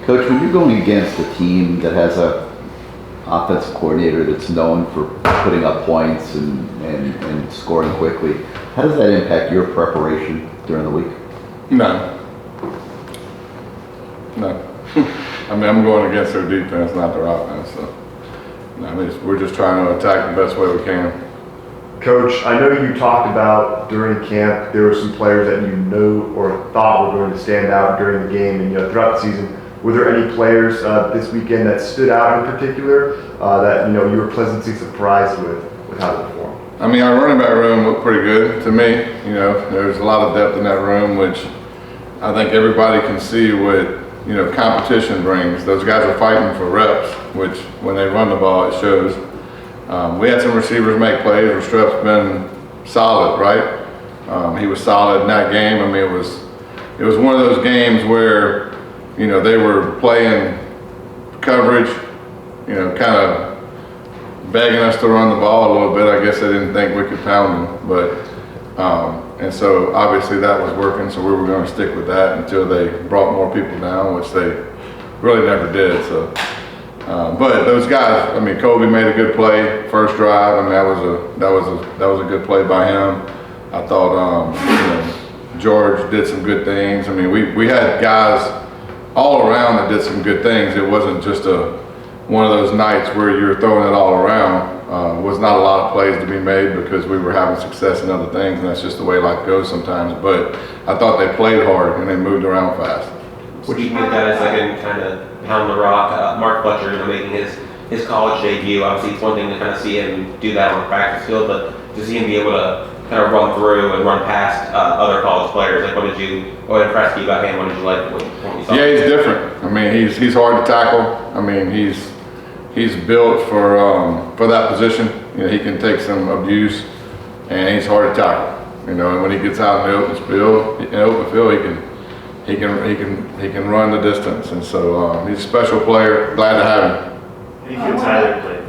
Coach, when you're going against a team that has a offensive coordinator that's known for putting up points and scoring quickly, how does that impact your preparation during the week? No. I mean, I'm going against their defense, not their offense. So, no, I mean, we're just trying to attack the best way we can. Coach, I know you talked about during camp there were some players that you know or thought were going to stand out during the game, and throughout the season. Were there any players this weekend that stood out in particular that you were pleasantly surprised with how they performed? I mean, our running back room looked pretty good to me. There's a lot of depth in that room, which I think everybody can see what competition brings. Those guys are fighting for reps, which when they run the ball, it shows. We had some receivers make plays. Restrep's been solid, right? He was solid in that game. I mean, it was one of those games where they were playing coverage, kind of begging us to run the ball a little bit. I guess they didn't think we could pound them, but and so obviously that was working. So we were going to stick with that until they brought more people down, which they really never did. So, but those guys, I mean, Kobe made a good play first drive. I mean, that was a good play by him. I thought George did some good things. I mean, we had guys all around that did some good things. It wasn't just one of those nights where you're throwing it all around. Was not a lot of plays to be made because we were having success in other things, and that's just the way life goes sometimes. But I thought they played hard and they moved around fast. Speaking of guys that can kind of pound the rock, Mark Fletcher making his college debut. Obviously, it's one thing to kind of see him do that on the practice field, but to see him be able to kind of run through and run past other college players, like what impressed you about him? What did you like when you saw him? Yeah, he's different. I mean, he's hard to tackle. I mean, he's built for that position. He can take some abuse, and he's hard to tackle. And when he gets out in the open field, he can run the distance. And so he's a special player. Glad to have him. How do you feel Tyler played?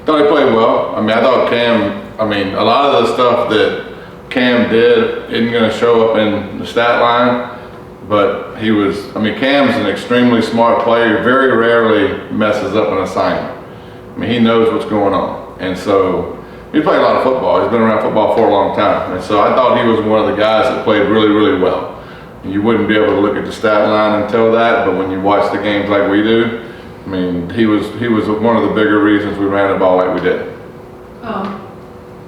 Thought he played well. I mean, I thought Cam. I mean, a lot of the stuff that Cam did isn't going to show up in the stat line. But Cam's an extremely smart player. Very rarely messes up an assignment. I mean, he knows what's going on. And so he played a lot of football. He's been around football for a long time. And so I thought he was one of the guys that played really, really well. You wouldn't be able to look at the stat line and tell that, but when you watch the games like we do, I mean, he was one of the bigger reasons we ran the ball like we did.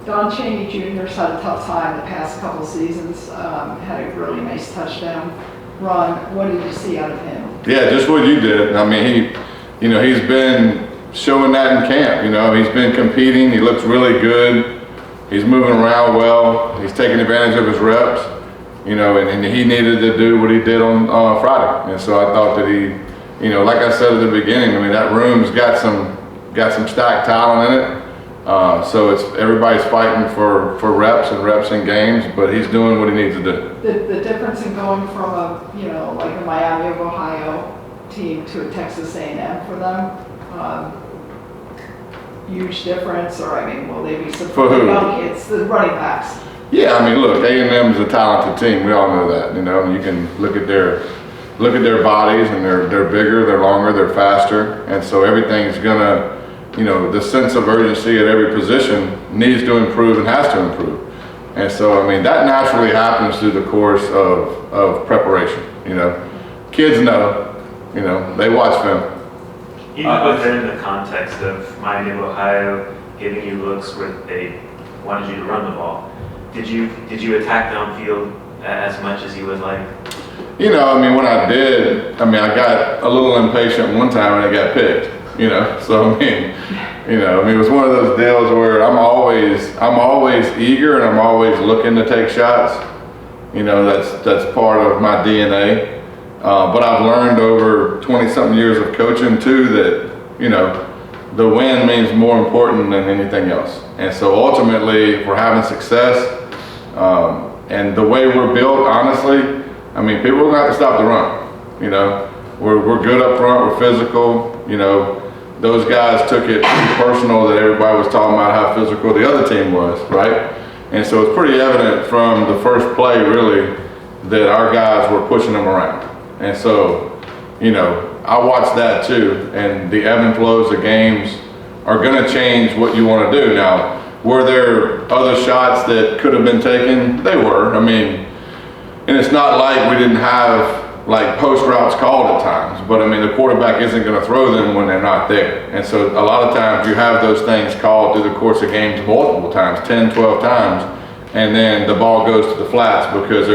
Don Chaney Jr.'s had a tough time the past couple seasons. Had a really nice touchdown run. What did you see out of him? Yeah, just what you did. I mean, he's been showing that in camp. He's been competing. He looks really good. He's moving around well. He's taking advantage of his reps. And he needed to do what he did on Friday. And so I thought that he, like I said at the beginning, I mean, that room's got some stacked talent in it. So it's everybody's fighting for reps in games, but he's doing what he needs to do. The difference in going from like a Miami of Ohio team to a Texas A&M for them, huge difference, or will they be supporting young kids, the running backs? Yeah, I mean, look, A&M is a talented team. We all know that. You can look at their bodies, and they're bigger, they're longer, they're faster, and so everything's gonna. The sense of urgency at every position needs to improve and has to improve. And so, I mean, that naturally happens through the course of preparation. Kids know, they watch film. Even put that in the context of Miami of Ohio giving you looks where they wanted you to run the ball. Did you attack downfield as much as you would like? When I did, I got a little impatient one time and I got picked. So it was one of those deals where I'm always eager and I'm always looking to take shots. That's part of my DNA. But I've learned over 20-something years of coaching too that the win means more important than anything else. And so ultimately, if we're having success, and the way we're built, honestly, people are gonna have to stop the run. We're good up front. We're physical. Those guys took it personal that everybody was talking about how physical the other team was, right? And so it's pretty evident from the first play, really, that our guys were pushing them around. And so, you know, I watch that too, and the ebb and flows of games are going to change what you want to do. Now, were there other shots that could have been taken? They were. I mean, and it's not like we didn't have like post routes called at times, but I mean, the quarterback isn't going to throw them when they're not there. And so a lot of times you have those things called through the course of games multiple times, 10, 12 times, and then the ball goes to the flats because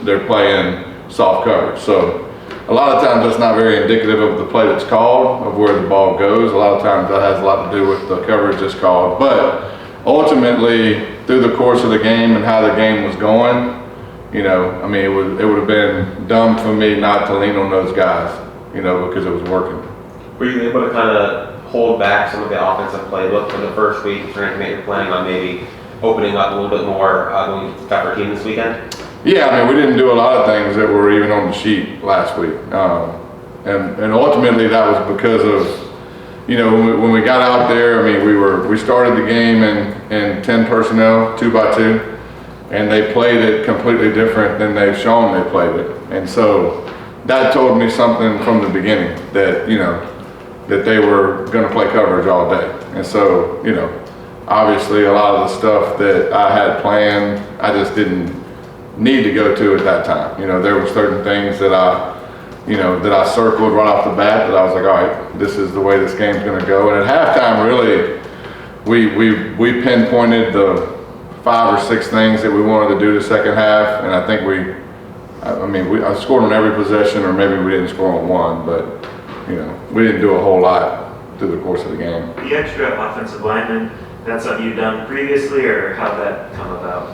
they're playing soft coverage. So a lot of times that's not very indicative of the play that's called, of where the ball goes. A lot of times that has a lot to do with the coverage that's called. But ultimately, through the course of the game and how the game was going, you know, I mean, it would have been dumb for me not to lean on those guys, you know, because it was working. Were you able to kind of hold back some of the offensive playbook for the first week? Is there anything that you're planning on maybe opening up a little bit more going to tougher team this weekend? Yeah, I mean, we didn't do a lot of things that were even on the sheet last week. And ultimately that was because of, you know, when we got out there, I mean, we started the game in 10 personnel, 2 by 2. And they played it completely different than they've shown they played it. And so that told me something from the beginning, that, you know, that they were going to play coverage all day. And so, you know, obviously a lot of the stuff that I had planned, I just didn't need to go to at that time. You know, there were certain things that I circled right off the bat that I was like, all right, this is the way this game's going to go. And at halftime, really, we pinpointed the 5 or 6 things that we wanted to do the second half, and I think I scored on every possession, or maybe we didn't score on one, but you know, we didn't do a whole lot through the course of the game. The extra offensive lineman, that's something you've done previously, or how'd that come about?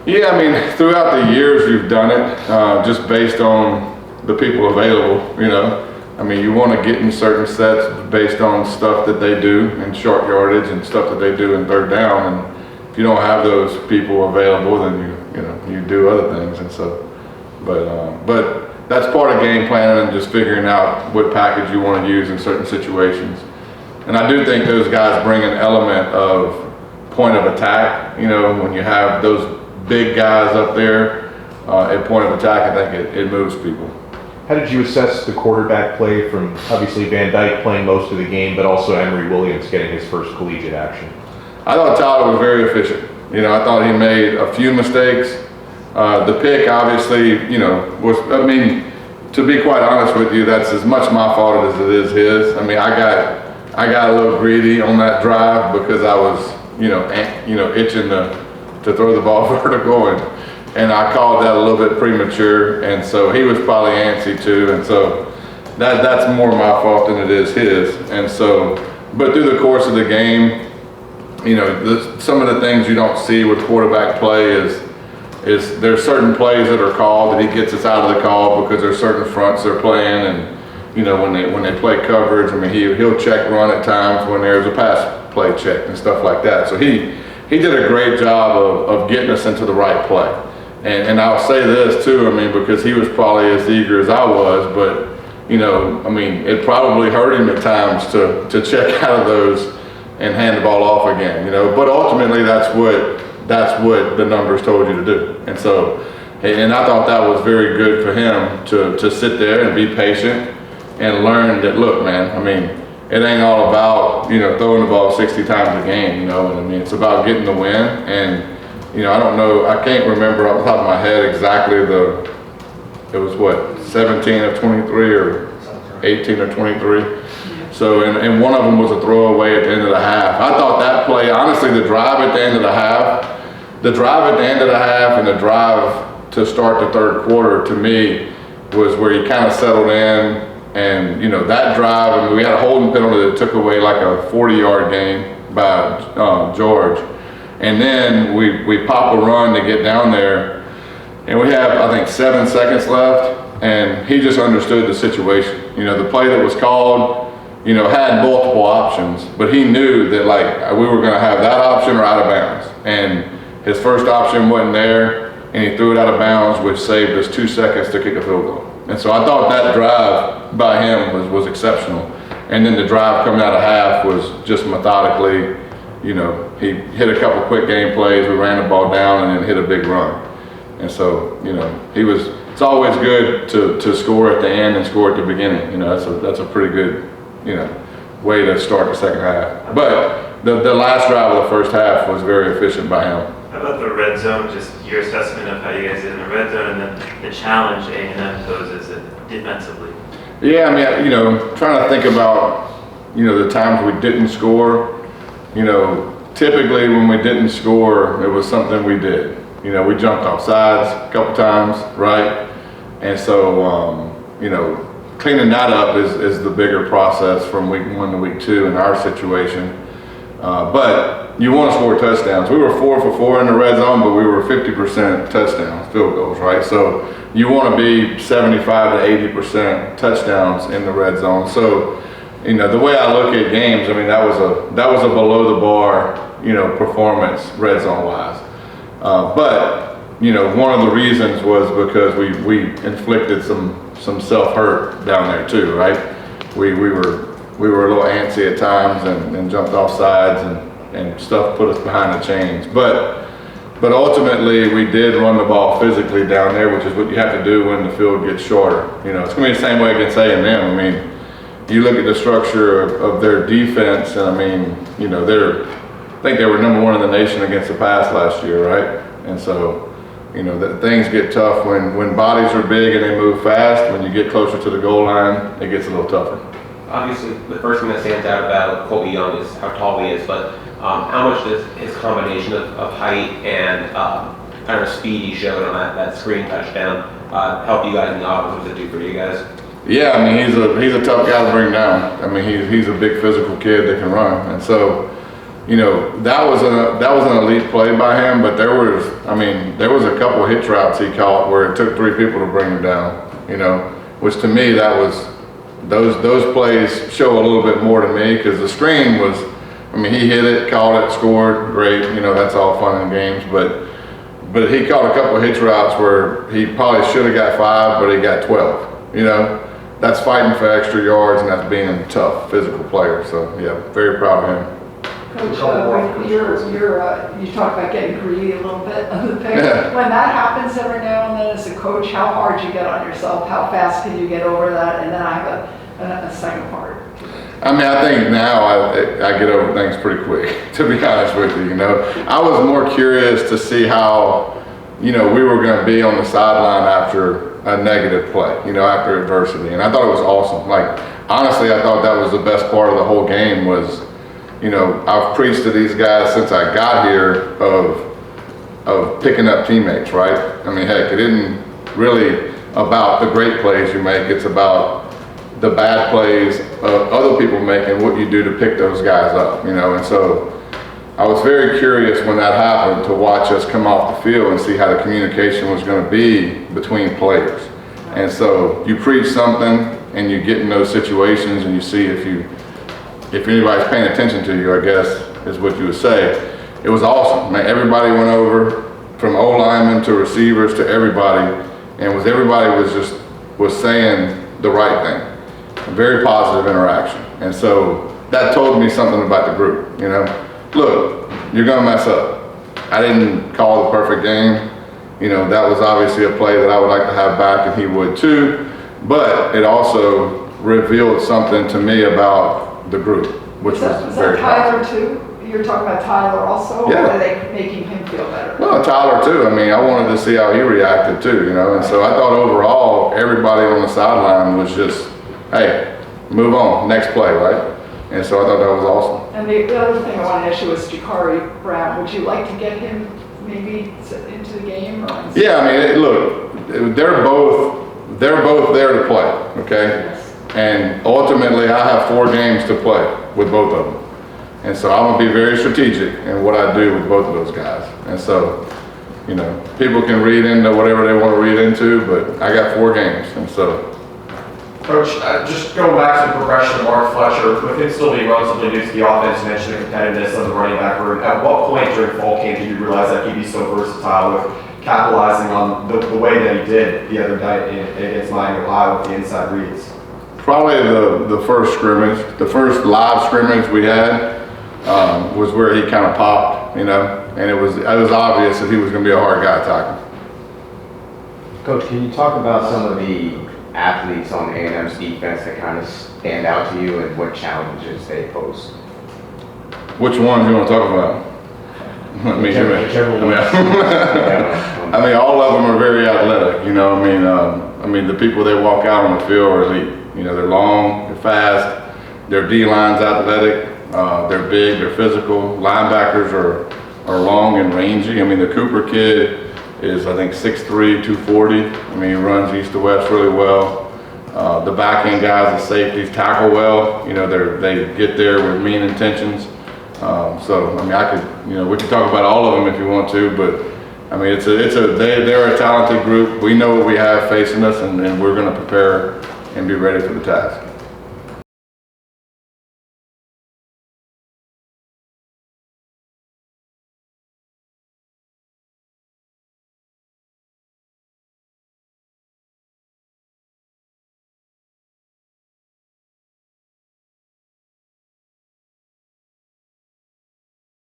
Yeah, I mean, throughout the years you've done it, just based on the people available, you know. I mean, you want to get in certain sets based on stuff that they do in short yardage and stuff that they do in third down, and if you don't have those people available, then you do other things. And so, but that's part of game planning and just figuring out what package you want to use in certain situations. And I do think those guys bring an element of point of attack. You know, when you have those big guys up there at point of attack, I think it moves people. How did you assess the quarterback play from obviously Van Dyke playing most of the game, but also Emory Williams getting his first collegiate action? I thought Tyler was very efficient. You know, I thought he made a few mistakes. The pick, obviously, you know, was, I mean, to be quite honest with you, that's as much my fault as it is his. I mean, I got a little greedy on that drive because I was, itching to throw the ball vertical, and I called that a little bit premature, and so he was probably antsy too, and so that's more my fault than it is his. And so, but through the course of the game, you know, some of the things you don't see with quarterback play is there's certain plays that are called that he gets us out of the call because there's certain fronts they're playing, and you know, when they play coverage, I mean, he'll check run at times when there's a pass play check and stuff like that. So he did a great job of getting us into the right play. And I'll say this too, I mean, because he was probably as eager as I was, but you know, I mean, it probably hurt him at times to check out of those and hand the ball off again, you know. But ultimately, that's what the numbers told you to do. And so, and I thought that was very good for him to sit there and be patient and learn that, look, man, I mean, it ain't all about, you know, throwing the ball 60 times a game, you know. And I mean, it's about getting the win. And you know, I don't know, I can't remember off the top of my head exactly it was what, 17 of 23 or 18 of 23. So, and one of them was a throwaway at the end of the half. I thought that play, honestly, the drive at the end of the half and the drive to start the third quarter, to me, was where he kind of settled in. And, you know, that drive, I mean, we had a holding penalty that took away like a 40-yard gain by George. And then we pop a run to get down there. And we have, I think, 7 seconds left. And he just understood the situation. You know, the play that was called, you know, had multiple options, but he knew that like we were going to have that option or out of bounds. And his first option wasn't there, and he threw it out of bounds, which saved us 2 seconds to kick a field goal. And so I thought that drive by him was exceptional. And then the drive coming out of half was just methodically, you know, he hit a couple quick game plays, we ran the ball down, and then hit a big run. And so, you know, he was it's always good to score at the end and score at the beginning. You know, that's a pretty good, you know, way to start the second half. But the last drive of the first half was very efficient by him. How about the red zone, just your assessment of how you guys did in the red zone, and then the challenge A&M poses defensively? Yeah, I mean, you know, trying to think about, you know, the times we didn't score. You know, typically when we didn't score, it was something we did. You know, we jumped off sides a couple times, right? And so, you know, cleaning that up is the bigger process from week 1 to week 2 in our situation. But you want to score touchdowns. We were 4 for 4 in the red zone, but we were 50% touchdowns, field goals, right? So you want to be 75 to 80% touchdowns in the red zone. So, you know, the way I look at games, I mean, that was a below the bar, you know, performance red zone wise. But, you know, one of the reasons was because we inflicted some self-hurt down there too, right? We were a little antsy at times and jumped off sides and stuff put us behind the chains. But ultimately we did run the ball physically down there, which is what you have to do when the field gets shorter. You know, it's gonna be the same way against A&M. I mean, you look at the structure of their defense, and I mean, you know, I think they were number 1 in the nation against the pass last year, right? And so, you know, things get tough when bodies are big and they move fast. When you get closer to the goal line, it gets a little tougher. Obviously, the first thing that stands out about Colby Young is how tall he is, but how much does his combination of height and kind of speed he showed on that screen touchdown help you guys in the offense? What does it do for you guys? Yeah, I mean, he's a tough guy to bring down. I mean, he's a big physical kid that can run, and so, you know, that was an elite play by him. But there was a couple of hitch routes he caught where it took 3 people to bring him down. You know, which to me those plays show a little bit more to me, because the screen was, I mean, he hit it, caught it, scored, great. You know, that's all fun and games, but he caught a couple of hitch routes where he probably should have got 5, but he got 12. You know, that's fighting for extra yards, and that's being a tough physical player. So yeah, very proud of him. Coach, you talk about getting greedy a little bit on the pick. Yeah. When that happens every now and then as a coach, how hard you get on yourself? How fast can you get over that? And then I have a second part. I mean, I think now I get over things pretty quick, to be honest with you. You know, I was more curious to see how, you know, we were going to be on the sideline after a negative play, you know, after adversity. And I thought it was awesome. Like, honestly, I thought that was the best part of the whole game was, you know, I've preached to these guys since I got here of picking up teammates, right? I mean, heck, it isn't really about the great plays you make. It's about the bad plays other people make and what you do to pick those guys up, you know. And so I was very curious when that happened to watch us come off the field and see how the communication was going to be between players. And so you preach something and you get in those situations and you see if anybody's paying attention to you, I guess is what you would say. It was awesome, man. Everybody went over, from O-linemen to receivers to everybody, and everybody was saying the right thing. A very positive interaction. And so that told me something about the group, you know. Look, you're gonna mess up. I didn't call the perfect game. You know, that was obviously a play that I would like to have back, and he would too. But it also revealed something to me about the group, which was very Tyler positive. too? You're talking about Tyler also, Yeah. or are they making him feel better? Well, Tyler too. I mean, I wanted to see how he reacted too, you know. And so I thought overall, everybody on the sideline was just, hey, move on, next play, right? And so I thought that was awesome. And the other thing I want to ask you is Jakari Brown. Would you like to get him maybe into the game? Or Yeah, I mean, look, they're both there to play, okay? Yes. And ultimately, I have 4 games to play with both of them. And so I'm gonna be very strategic in what I do with both of those guys. And so, you know, people can read into whatever they want to read into, but I got 4 games, and so. Coach, just going back to the progression of Mark Fletcher, with him still being relatively new to the offense, you mentioned the competitiveness of the running back room. At what point during fall camp did you realize that he'd be so versatile with capitalizing on the way that he did the other night against Miami, Ohio with the inside reads? Probably the first scrimmage, the first live scrimmage we had was where he kind of popped, you know, and it was obvious that he was going to be a hard guy to tackle. Coach, can you talk about some of the athletes on A&M's defense that kind of stand out to you and what challenges they pose? Which ones you want to talk about? Whichever one. I mean, all of them are very athletic. You know, I mean, the people that walk out on the field are elite. You know, they're long, they're fast, their D-line's athletic, they're big, they're physical. Linebackers are long and rangy. I mean, the Cooper kid is, I think, 6'3", 240. I mean, he runs east to west really well. The back end guys, the safeties, tackle well. You know, they get there with mean intentions. So, I mean, we could talk about all of them if you want to, but I mean, they're a talented group. We know what we have facing us, and we're going to prepare and be ready for the task.